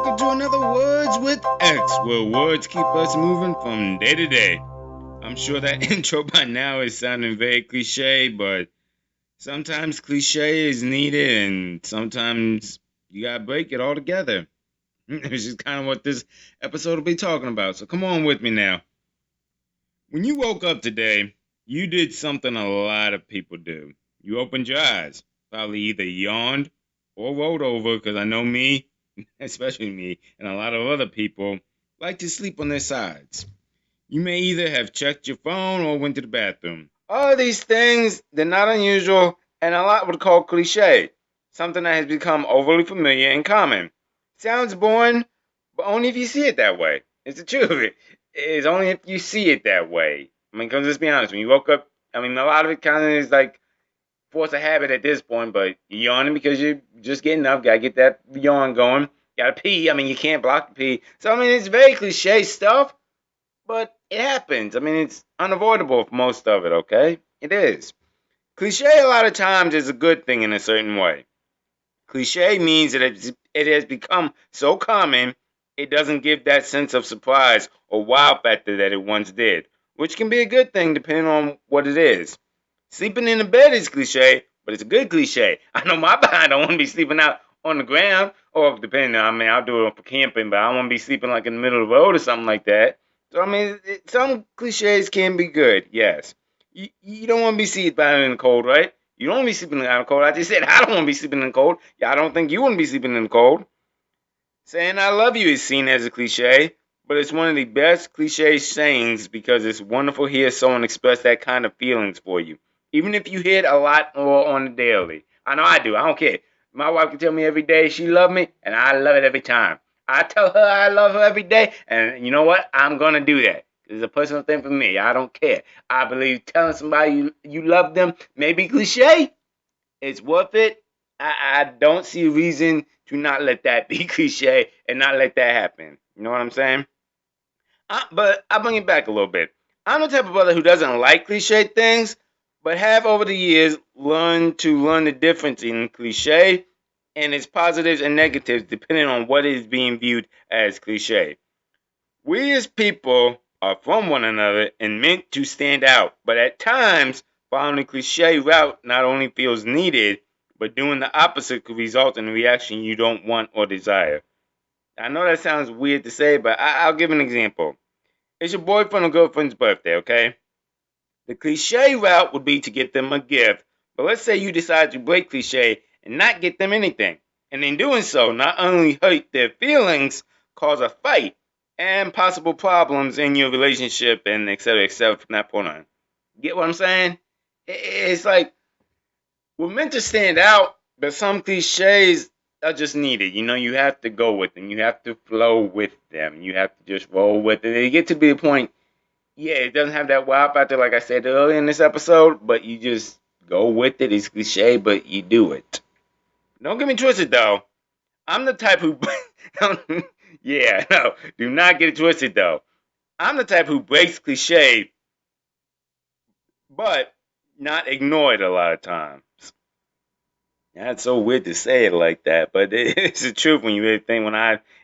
welcome to another Words with X, where words keep us moving from day to day. I'm sure that intro by now is sounding very cliche, but sometimes cliche is needed, and sometimes you gotta break it all together. Which is kind of what this episode will be talking about. So come on with me now. When you woke up today, you did something a lot of people do. You opened your eyes, probably either yawned or rolled over, because I know me, especially me, and a lot of other people like to sleep on their sides. You may either have checked your phone or went to the bathroom. All of these things, they're not unusual, and a lot would call cliche, something that has become overly familiar and common. Sounds boring, but only if you see it that way. It's the truth. It's only if you see it that way. I mean, because let's be honest, when you woke up, I mean, a lot of it kind of is like force a habit at this point, but you're yawning because you're just getting up, gotta get that yawn going, gotta pee. I mean, you can't block the pee. So, I mean, it's very cliche stuff, but it happens. I mean, it's unavoidable for most of it, okay? It is. Cliche, a lot of times, is a good thing in a certain way. Cliche means that it has become so common, it doesn't give that sense of surprise or wow factor that it once did, which can be a good thing depending on what it is. Sleeping in the bed is cliche, but it's a good cliche. I know my behind don't want to be sleeping out on the ground, or depending on, I mean, I'll do it for camping, but I don't want to be sleeping like in the middle of the road or something like that. So, I mean, some cliches can be good, yes. You don't want to be sleeping out in the cold, right? You don't want to be sleeping out in the cold. I just said I don't want to be sleeping in the cold. Yeah, I don't think you want to be sleeping in the cold. Saying I love you is seen as a cliche, but it's one of the best cliche sayings because it's wonderful to hear someone express that kind of feelings for you. Even if you hear it a lot or on the daily. I know I do. I don't care. My wife can tell me every day she loves me, and I love it every time. I tell her I love her every day, and you know what? I'm going to do that. It's a personal thing for me. I don't care. I believe telling somebody you love them may be cliche. It's worth it. I don't see a reason to not let that be cliche and not let that happen. You know what I'm saying? But I'll bring it back a little bit. I'm the type of brother who doesn't like cliche things, but have over the years learn the difference in cliche and its positives and negatives depending on what is being viewed as cliche. We as people are from one another and meant to stand out, but at times, following the cliche route not only feels needed, but doing the opposite could result in a reaction you don't want or desire. I know that sounds weird to say, but I'll give an example. It's your boyfriend or girlfriend's birthday, okay? The cliche route would be to get them a gift, but let's say you decide to break cliche and not get them anything. And in doing so, not only hurt their feelings, cause a fight and possible problems in your relationship and etc. from that point on. Get what I'm saying? It's like we're meant to stand out, but some cliches are just needed. You know, you have to go with them. You have to flow with them. You have to just roll with it. They get to be a point, yeah, it doesn't have that wow factor like I said earlier in this episode, but you just go with it. It's cliche, but you do it. Don't get me twisted though. I'm the type who, yeah, no, do not get it twisted though. I'm the type who breaks cliche, but not ignore it a lot of times. That's so weird to say it like that, but it's the truth when you really think.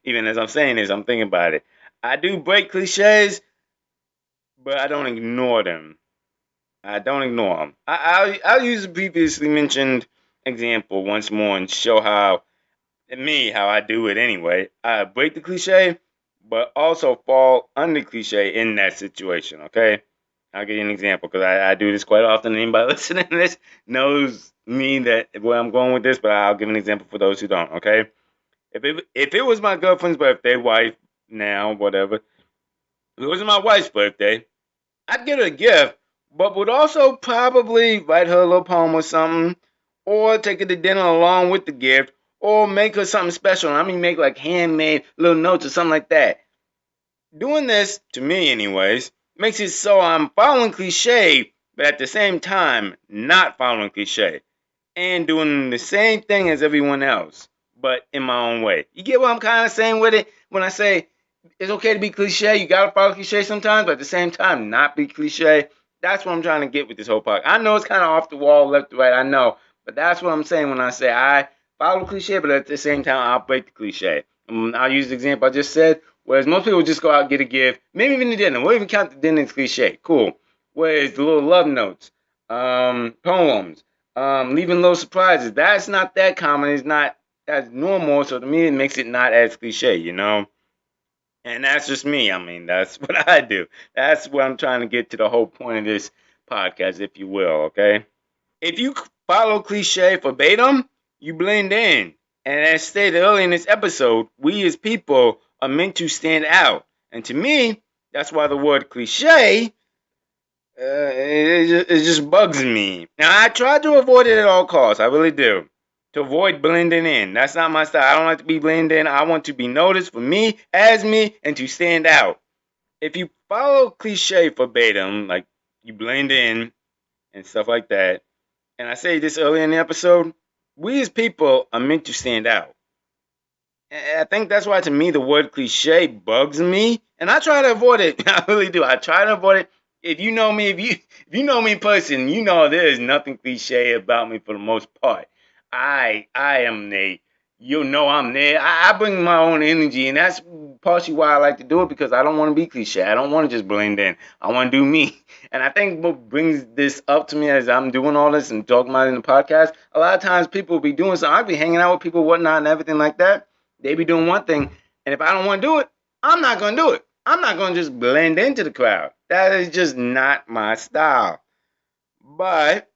Even as I'm saying this, I'm thinking about it. I do break cliches, but I don't ignore them. I don't ignore them. I'll use the previously mentioned example once more and show how I do it anyway. I break the cliche, but also fall under cliche in that situation, okay? I'll give you an example because I do this quite often. Anybody listening to this knows me that where I'm going with this, but I'll give an example for those who don't, okay? If it was my girlfriend's birthday, wife, now, whatever, if it was my wife's birthday, I'd get her a gift, but would also probably write her a little poem or something, or take her to dinner along with the gift, or make her something special. I mean, make like handmade little notes or something like that. Doing this, to me anyways, makes it so I'm following cliche, but at the same time, not following cliche. And doing the same thing as everyone else, but in my own way. You get what I'm kind of saying with it? When I say it's okay to be cliche, you gotta follow cliche sometimes, but at the same time, not be cliche. That's what I'm trying to get with this whole podcast. I know it's kind of off the wall, left to right, I know. But that's what I'm saying when I say I follow cliche, but at the same time, I'll break the cliche. I'll use the example I just said. Whereas most people just go out and get a gift, maybe even the dinner. We'll even count the dinner as cliche. Cool. Whereas the little love notes, poems, leaving little surprises, that's not that common. It's not as normal. So to me, it makes it not as cliche, you know? And that's just me. I mean, that's what I do. That's what I'm trying to get to the whole point of this podcast, if you will, okay? If you follow cliche verbatim, you blend in. And as stated earlier in this episode, we as people are meant to stand out. And to me, that's why the word cliche, it just bugs me. Now, I try to avoid it at all costs. I really do. To avoid blending in. That's not my style. I don't like to be blended in. I want to be noticed for me, as me, and to stand out. If you follow cliche verbatim, like you blend in and stuff like that, and I say this earlier in the episode, we as people are meant to stand out. And I think that's why, to me, the word cliche bugs me, and I try to avoid it. I really do. I try to avoid it. If you know me, if you know me in person, you know there is nothing cliche about me for the most part. I am Nate. You know I'm there. I bring my own energy, and that's partially why I like to do it, because I don't want to be cliche. I don't want to just blend in. I want to do me. And I think what brings this up to me as I'm doing all this and talking about it in the podcast, a lot of times people will be doing something. I'll be hanging out with people, whatnot, and everything like that. They be doing one thing, and if I don't want to do it, I'm not going to do it. I'm not going to just blend into the crowd. That is just not my style. But,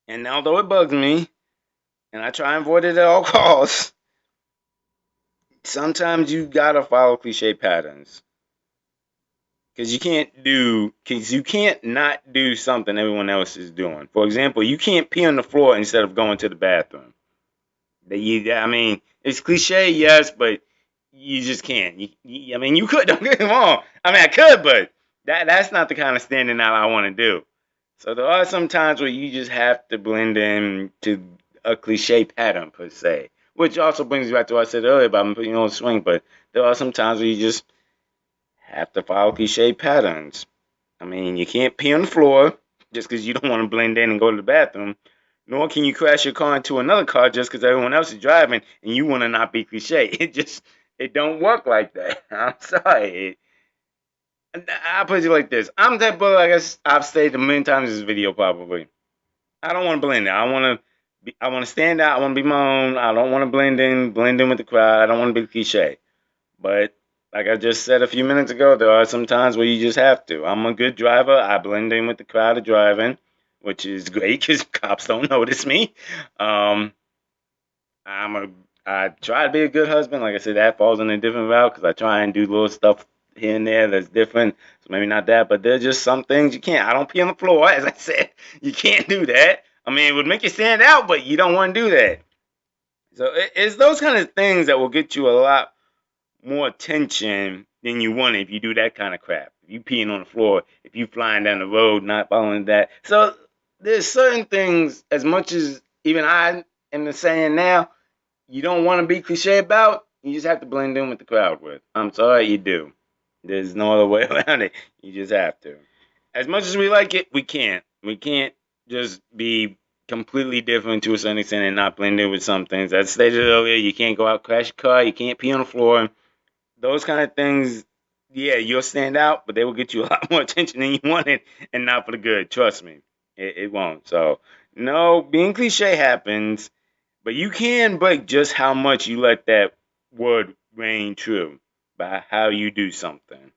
and although it bugs me, and I try and avoid it at all costs, sometimes you gotta follow cliche patterns. Because you can't not do something everyone else is doing. For example, you can't pee on the floor instead of going to the bathroom. I mean, it's cliche, yes, but you just can't. I mean, you could. Don't get me wrong. I mean, I could, but that's not the kind of standing out I want to do. So there are some times where you just have to blend in to a cliche pattern per se, which also brings me back to what I said earlier about putting on swing. But there are some times where you just have to follow cliche patterns. I mean, you can't pee on the floor just because you don't want to blend in and go to the bathroom. Nor can you crash your car into another car just because everyone else is driving and you want to not be cliche. It don't work like that. I'm sorry. I'll put it like this. I'm that brother, I guess I've stated a million times in this video probably. I don't want to blend in. I want to stand out. I want to be my own. I don't want to blend in with the crowd. I don't want to be cliche. But like I just said a few minutes ago, there are some times where you just have to. I'm a good driver. I blend in with the crowd of driving, which is great because cops don't notice me. Um, I try to be a good husband. Like I said, that falls in a different route because I try and do little stuff here and there that's different. So maybe not that, but there's just some things you can't. I don't pee on the floor, as I said. You can't do that. I mean, it would make you stand out, but you don't want to do that. So it's those kind of things that will get you a lot more attention than you want if you do that kind of crap. If you peeing on the floor, if you flying down the road, not following that. So there's certain things, as much as even I am the saying now, you don't want to be cliche about, you just have to blend in with the crowd with. I'm sorry, you do. There's no other way around it. You just have to. As much as we like it, we can't. We can't just be completely different to a certain extent and not blend in with some things. As stated earlier, you can't go out, crash a car, you can't pee on the floor. Those kind of things, yeah, you'll stand out, but they will get you a lot more attention than you wanted, and not for the good. Trust me, it won't. So, no, being cliche happens, but you can break just how much you let that word reign true by how you do something.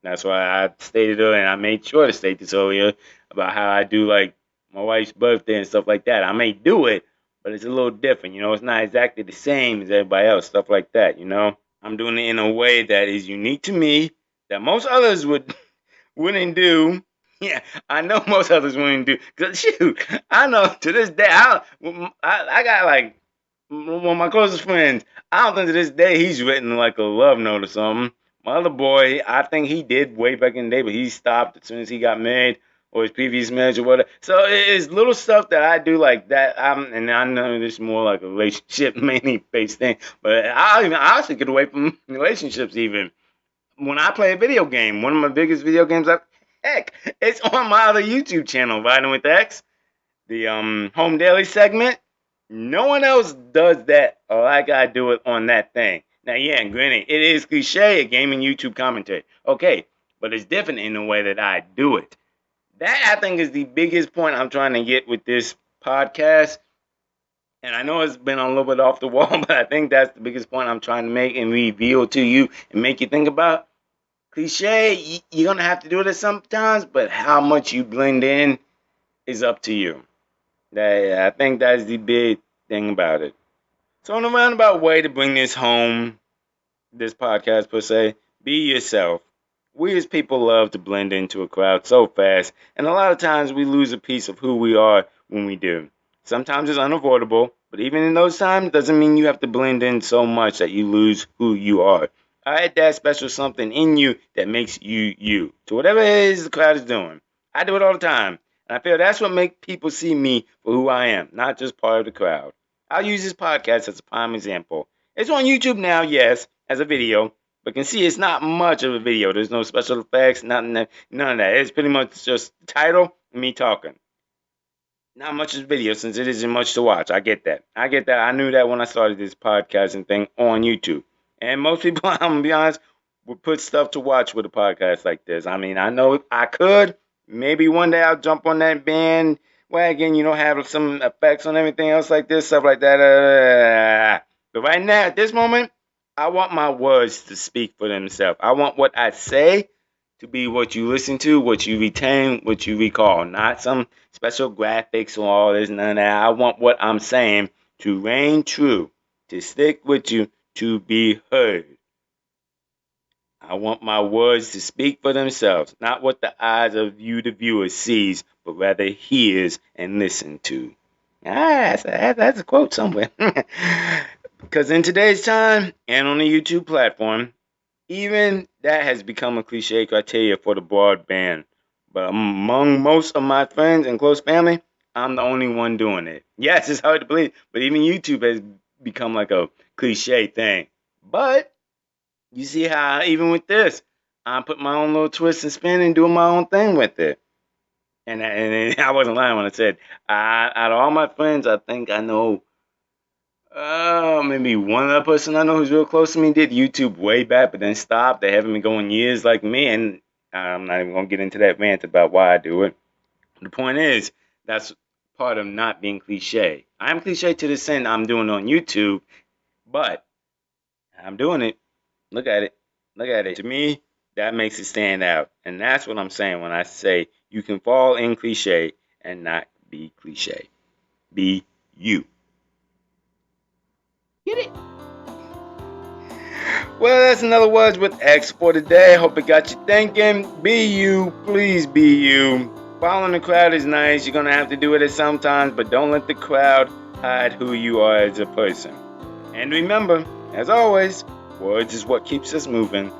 That's why I stated earlier, and I made sure to state this earlier about how I do like my wife's birthday and stuff like that. I may do it, but it's a little different. You know, it's not exactly the same as everybody else, stuff like that. You know, I'm doing it in a way that is unique to me that most others wouldn't do. Yeah, I know most others wouldn't do. Cause shoot, I know to this day, I got like one of my closest friends. I don't think to this day he's written like a love note or something. My other boy, I think he did way back in the day, but he stopped as soon as he got married or his previous marriage or whatever. So it's little stuff that I do like that. And I know this is more like a relationship mainly based thing, but I also get away from relationships even when I play a video game. One of my biggest video games, heck, it's on my other YouTube channel, Riding with X, the home daily segment. No one else does that like I do it on that thing. Now, yeah, granted, it is cliche, a gaming YouTube commentary. Okay, but it's different in the way that I do it. That, I think, is the biggest point I'm trying to get with this podcast. And I know it's been a little bit off the wall, but I think that's the biggest point I'm trying to make and reveal to you and make you think about. Cliche, you're going to have to do it sometimes, but how much you blend in is up to you. I think that's the big thing about it. So, in a roundabout way to bring this home, this podcast per se, be yourself. We as people love to blend into a crowd so fast, and a lot of times we lose a piece of who we are when we do. Sometimes it's unavoidable, but even in those times, it doesn't mean you have to blend in so much that you lose who you are. I had that special something in you that makes you you. To whatever it is the crowd is doing. I do it all the time. And I feel that's what makes people see me for who I am, not just part of the crowd. I'll use this podcast as a prime example. It's on YouTube now, yes, as a video, but you can see it's not much of a video. There's no special effects, none of that. It's pretty much just the title and me talking. Not much of a video since it isn't much to watch. I get that. I knew that when I started this podcasting thing on YouTube. And most people, I'm going to be honest, would put stuff to watch with a podcast like this. I mean, I know if I could. Maybe one day I'll jump on that bandwagon, have some effects on everything else like this, stuff like that. But right now, at this moment, I want my words to speak for themselves. I want what I say to be what you listen to, what you retain, what you recall, not some special graphics or all this, none of that. I want what I'm saying to reign true, to stick with you, to be heard. I want my words to speak for themselves, not what the eyes of you, the viewer, sees, but rather hears and listen to. That's a quote somewhere. Because in today's time, and on the YouTube platform, even that has become a cliche criteria for the broadband. But among most of my friends and close family, I'm the only one doing it. Yes, it's hard to believe, but even YouTube has become like a cliche thing. But you see how even with this, I put my own little twist and spin and doing my own thing with it. And I wasn't lying when I said, out of all my friends, I think I know maybe one other person I know who's real close to me did YouTube way back, but then stopped. They haven't been going years like me, and I'm not even gonna get into that rant about why I do it. The point is, that's part of not being cliche. I'm cliche to the extent I'm doing it on YouTube, but I'm doing it. Look at it. Look at it. To me, that makes it stand out, and that's what I'm saying when I say you can fall in cliche and not be cliche. Be you. Get it? Well, that's another Words with X for today. Hope it got you thinking. Be you. Please be you. Following the crowd is nice. You're going to have to do it at sometimes, but don't let the crowd hide who you are as a person. And remember, as always, words is what keeps us moving.